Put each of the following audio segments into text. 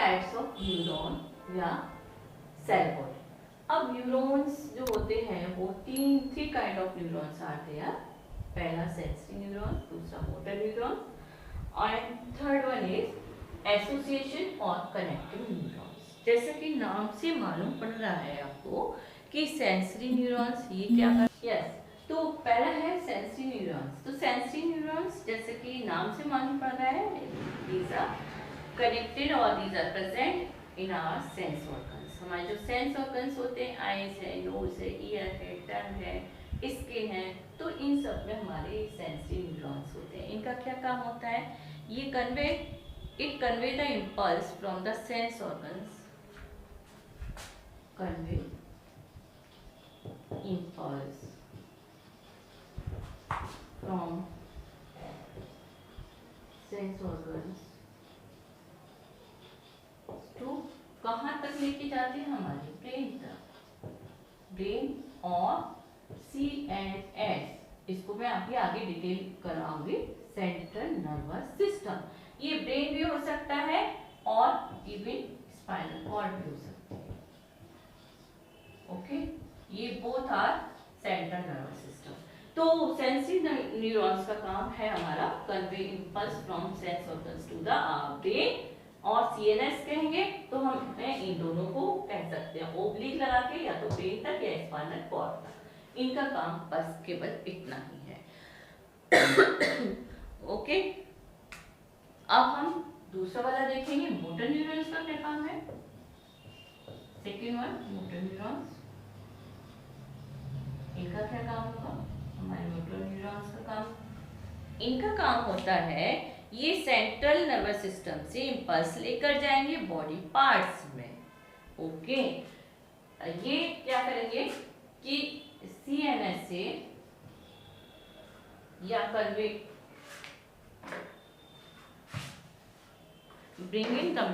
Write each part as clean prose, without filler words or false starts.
Types of neuron या cell body. अब neurons जो होते हैं वो थ्री काइंड ऑफ न्यूरॉन्स आते हैं। पहला सेंसरी न्यूरॉन, दूसरा motor neuron and third one is association और कनेक्टिव न्यूरॉन्स। जैसे कि नाम से मालूम पड़ रहा है आपको कि सेंसरी न्यूरॉन्स ये क्या कर यस तो पहला है सेंसरी न्यूरॉन्स। तो सेंसरी न्यूरॉन्स जैसे कि नाम से मालूम पड़ रहा है, दीज आर कनेक्टेड और these are present in our sense organs. हमारे जो सेंस ऑर्गन्स होते हैं, आईज है, नोज है, ईयर है, टंग है, स्किन है, तो इन सब में हमारे सेंसरी न्यूरॉन्स होते हैं। इनका क्या काम होता है, ये convey the impulse from the sense organs, convey impulse from sense organs to कहाँ तक लेके जाते हैं, हमारे ब्रेन तक। ब्रेन और CNS, इसको मैं अभी आगे डिटेल कराऊंगी। सेंट्रल नर्वस सिस्टम, ये ब्रेन भी हो सकता है और इवन स्पाइनल कॉर्ड भी हो सकता है। ओके, ये both are central nervous system. तो सेंसरी न्यूरॉन्स का काम है हमारा convey impulse from sense organs to the brain, और CNS कहेंगे तो हम इन दोनों को कह सकते हैं ओब्लिक लगा के, या तो ब्रेन तक या स्पाइनल कॉर्ड तक। इनका काम बस केवल इतना ही है। ओके, अब हम दूसरा वाला देखेंगे, मोटर न्यूरॉन्स का क्या काम है। सेकेंड वन, मोटर न्यूरॉन्स, इनका क्या काम होगा, हमारे मोटर न्यूरॉन्स का काम, इनका काम होता है ये सेंट्रल नर्वस सिस्टम से इंपल्स लेकर जाएंगे बॉडी पार्ट्स में। ओके, ये क्या करेंगे कि CNS से या convey bringing the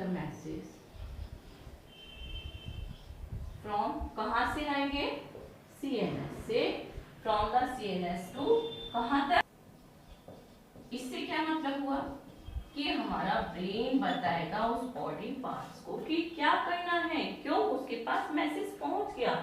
message from कहाँ से आएंगे, CNS से, from the CNS to कहाँ तक। इससे क्या मतलब हुआ कि हमारा ब्रेन बताएगा उस बॉडी पार्ट्स को कि क्या करना है, क्यों उसके पास मैसेज पहुंच गया।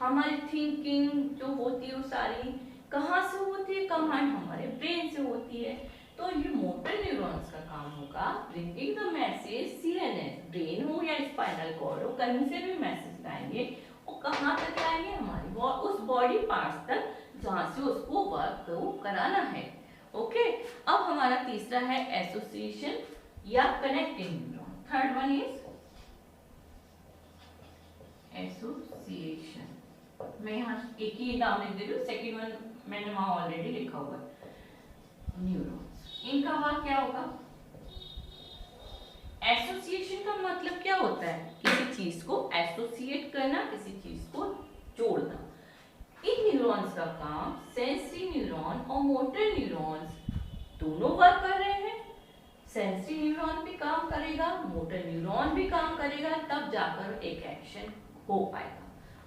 हमारी थिंकिंग जो होती है वो सारी कहाँ से होती है, कमांड हमारे ब्रेन से होती है। तो ये मोटर न्यूरॉन्स का काम होगा bringing the message CNS, brain हो या स्पाइनल कॉर्ड हो, कहीं से भी मैसेज लाएंगे और कहाँ तक लाएंगे, हमारी उस बॉडी पार्ट्स तक जहाँ से उसको वर्क कराना है। ओके, अब हमारा तीसरा है एसोसिएशन या connecting neuron. Third one is association. मैं यहाँ एक ही नाम लिख दे रही हूँ, सेकेंड वन मैंने वहां ऑलरेडी लिखा हुआ है। न्यूरॉन्स, इनका वर्क क्या होगा। एसोसिएशन का मतलब क्या होता है, किसी चीज को एसोसिएट करना, किसी चीज को जोड़ना। इन न्यूरॉन्स का काम सेंसरी न्यूरॉन और मोटर न्यूरॉन्स दोनों वर्क कर रहे हैं। सेंसरी न्यूरॉन भी काम करेगा, मोटर न्यूरॉन भी काम करेगा, तब जाकर एक एक्शन हो पाएगा।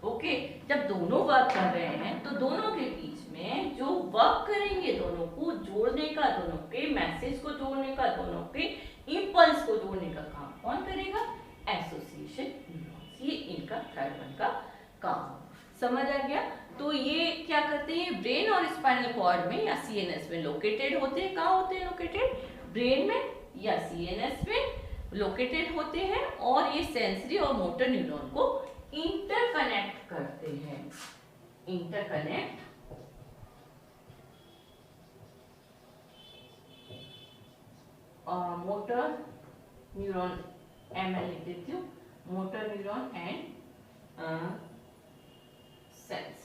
ओके, जब दोनों वर्क कर रहे हैं तो दोनों के बीच में जो वर्क करेंगे, दोनों को जोड़ने का, दोनों के मैसेज को जोड़ने का, दोनों के इंपल्स को जोड़ने का काम कौन करेगा, एसोसिएशन न्यूरॉन्स। ये इनका थर्ड वन का काम। समझ आ गया। तो ये क्या करते हैं, ब्रेन और स्पाइनल कॉर्ड में या CNS में लोकेटेड होते हैं। कहाँ होते हैं लोकेटेड, ब्रेन में या CNS में लोकेटेड होते हैं, और ये सेंसरी और मोटर न्यूरॉन को इंटरकनेक्ट करते हैं। इंटरकनेक्ट मोटर न्यूरॉन, ML लिख देती हूँ, मोटर न्यूरॉन एंड सेंस,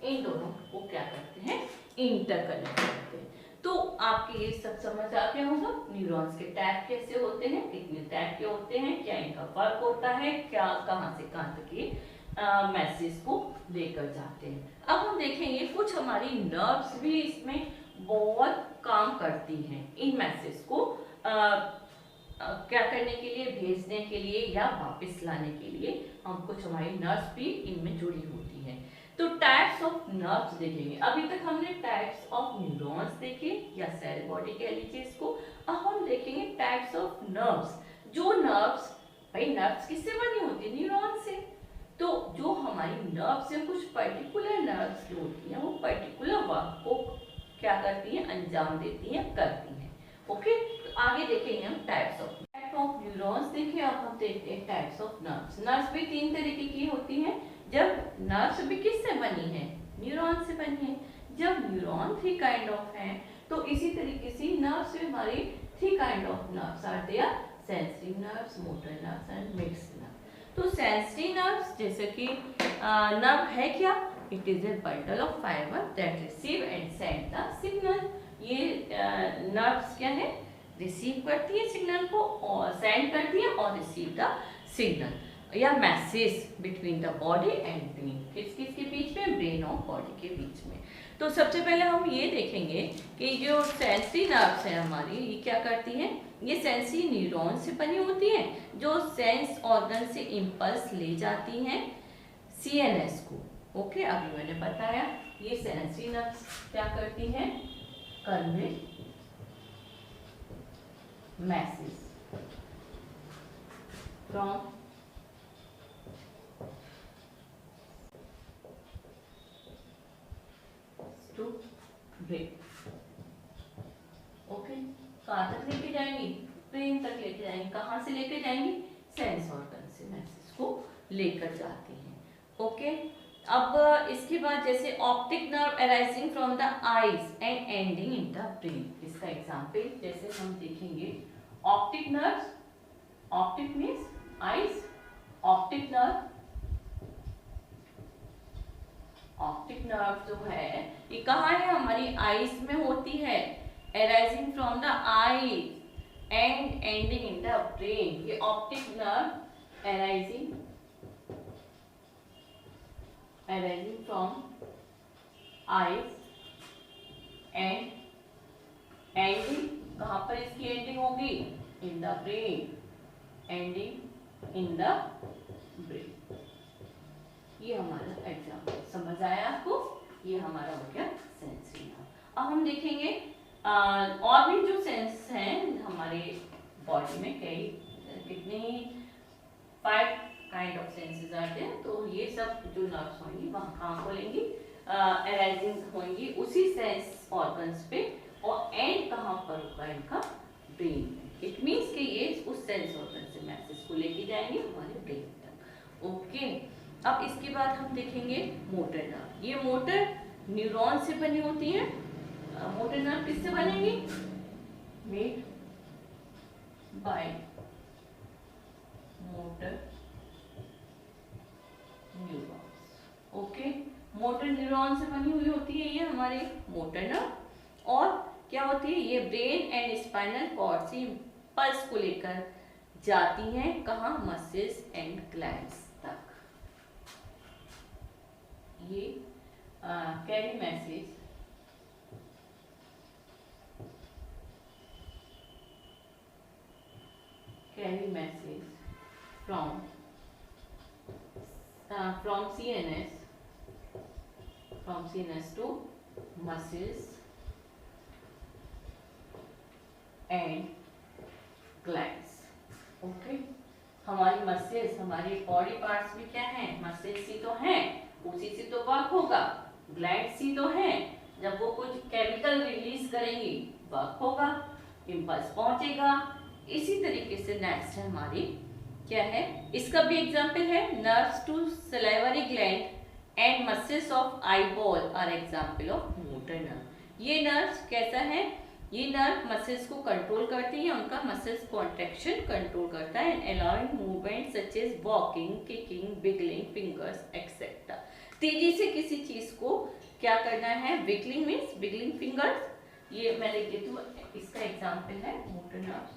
इन दोनों को क्या करते हैं, इंटरकनेक्ट करते हैं। तो आपके ये सब समझ आ गया होगा न्यूरॉन्स के टाइप कैसे होते हैं, कितने टाइप के होते हैं, क्या इनका वर्क होता है, क्या कहाँ से कहाँ तक ये मैसेज को लेकर जाते हैं। अब हम देखेंगे कुछ हमारी नर्व्स भी इसमें बहुत काम करती हैं इन मैसेज को क्या करने के लिए, भेजने के लिए या वापस लाने के लिए। हम कुछ हमारी नर्व्स भी इनमें जुड़ी होती हैं। तो टाइप्स ऑफ नर्व्स देखेंगे। अभी तक हमने टाइप्स ऑफ न्यूरॉन्स देखे या सेल बॉडी कह लीजिए इसको। अब हम देखेंगे टाइप्स ऑफ नर्व्स। जो नर्व्स, भाई नर्व्स किससे बनी होती है? न्यूरॉन से। तो जो हमारी नर्व्स है, कुछ पर्टिकुलर नर्व्स जो होती हैं वो पर्टिकुलर वर्क को क्या करती हैं? अंजाम देती हैं, करती हैं। ओके, तो आगे देखेंगे हम टाइप्स ऑफ न्यूरॉन्स। देखिए अब हम देखते हैं टाइप्स ऑफ नर्व्स। नर्व्स भी तीन तरीके की होती हैं। जब नर्व्स भी किससे बनी है? न्यूरॉन से बनी है। जब न्यूरॉन 3 काइंड ऑफ हैं, तो इसी तरीके से नर्व्स भी हमारी 3 kind of nerves are there, sensory nerves, motor nerves and mixed nerve. तो सेंसरी नर्व्स जैसे कि नर्व है क्या? It is a bundle of fiber that receive and send the signal. ये नर्व्स क्या है? रिसीव करती है सिग्नल को और सेंड करती है और रिसीव द सिग्नल या message between the body and brain. किस किस के बीच में? ब्रेन और बॉडी के बीच में। तो सबसे पहले हम ये देखेंगे कि जो सेंसरी नर्व्स है हमारी, ये क्या करती हैं? ये सेंसरी न्यूरॉन से बनी होती हैं जो सेंस ऑर्गन से इंपल्स ले जाती हैं सीएनएस को। ओके, अभी मैंने बताया ये सेंसरी नर्व्स क्या करती हैं? Convey message from to brain. Okay, कहाँ तक लेके जाएंगी? ब्रेन तक लेके जाएंगी। कहाँ से लेके जाएंगी? सेंस ऑर्गन से मैसेज को लेकर जाती हैं। ओके, अब इसके बाद जैसे optic nerve arising from the eyes and ending in the brain. इसका एग्जांपल जैसे हम देखेंगे, optic nerve, optic means eyes, optic nerve, optic nerve जो है ये कहाँ है? हमारी आईज में होती है। Arising from the eyes and ending in the brain. ये optic nerve arising from eyes and ending, कहाँ पर इसकी एंडिंग होगी? In the brain, ending in the brain. ये हमारा एग्जाम्पल समझ आया आपको? ये हमारा हो गया सेंसरी नर्व। अब हम देखेंगे और भी जो सेंस हैं हमारे बॉडी में, कितने 5 काइंड ऑफ सेंसेस आते हैं। तो ये सब जो नर्व्स होंगी वहाँ कहाँ खोलेंगी? अराइजिंग होंगी उसी सेंस ऑर्गन्स पे, और एंड कहाँ पर होगा इनका? ब्रेन में। इट मीन्स कि ये उस सेंस ऑर्गन से मैसेज को लेके जाएंगे हमारे ब्रेन तक। ओके, अब इसके बाद हम देखेंगे मोटर नर्व। ये मोटर न्यूरॉन से बनी होती है। मोटर नर्व किससे बनेंगी? Made by motor neurons. Okay, motor neuron से बनी हुई होती है ये हमारे मोटर नर्व। और क्या होती है? ये ब्रेन एंड स्पाइनल कॉर्ड से पल्स को लेकर जाती हैं कहाँ? मसल्स एंड ग्लैंड्स तक। ये carry message from CNS to muscles and glands. Okay, हमारी मसल्स, हमारी बॉडी पार्ट्स में क्या है? मसल्स ही तो हैं, उसी से तो वर्क होगा। ग्लैंड्स ही तो हैं, जब वो कुछ केमिकल रिलीज करेंगी वर्क होगा, इम्पल्स पहुंचेगा। इसी तरीके से नेक्स्ट है हमारी क्या है? इसका भी एग्जाम्पल है, nerves to salivary gland and muscles of eyeball are example of motor nerve. ये नर्व्स कैसा है? ये नर्व मसल्स को कंट्रोल करती है, उनका मसल्स कॉन्ट्रैक्शन कंट्रोल करता है and allowing movement such as walking, kicking, wiggling fingers etcetera. तेजी से किसी चीज को क्या करना है? Wiggling means wiggling fingers. ये मैं लिख देती हूँ, इसका एग्जाम्पल है motor nerve.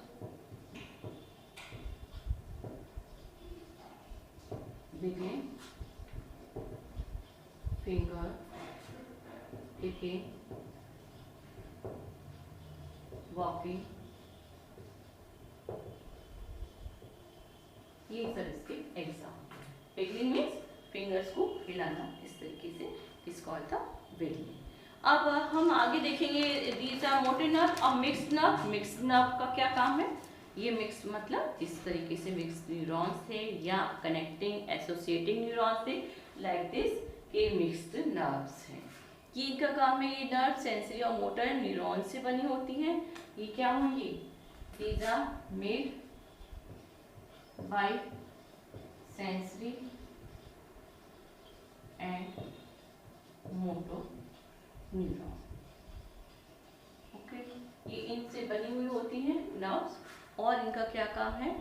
Wiggling finger, kicking, walking, ये सब इसके एग्जाम्पल। बिगलिंग मीन्स फिंगर्स को हिलाना, तरीके से इज कॉल्ड द वेरिएंट। अब हम आगे देखेंगे दीज आर मोटर नर्व और मिक्स्ड नर्व। मिक्स्ड नर्व का क्या काम है? ये मिक्स मतलब इस तरीके से मिक्स्ड न्यूरॉन्स थे या कनेक्टिंग एसोसिएटिंग न्यूरॉन्स थे, लाइक दिस, ये मिक्स्ड नर्व्स हैं। ये इनका काम है, ये नर्व सेंसरी और मोटर न्यूरॉन से बनी होती हैं। ये क्या होंगी? These are made by sensory and motor neuron. Okay, ये इनसे बनी हुई होती हैं नर्व्स, और इनका क्या काम है?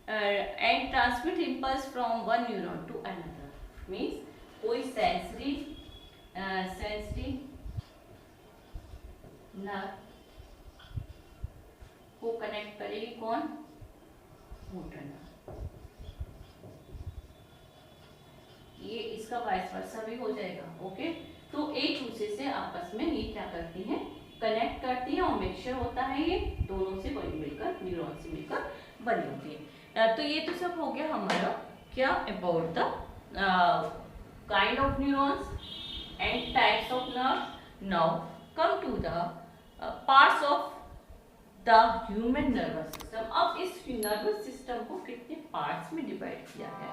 And transmit impulse from one neuron to another, means कोई सेंसरी नर्व को कनेक्ट करेगी कौन? Motor nerve. ये इसका वाइस वर्सा भी हो जाएगा। ओके, तो एक दूसरे से आपस में ये क्या करती हैं? कनेक्ट करती है, और मिक्सचर होता है ये दोनों से मिलकर, न्यूरॉन से मिलकर बनी होती है। तो ये तो सब हो गया हमारा क्या about the kind of neurons and types of nerves. Now come to the parts of the human nervous system. अब इस nervous system को कितने parts में divide किया है?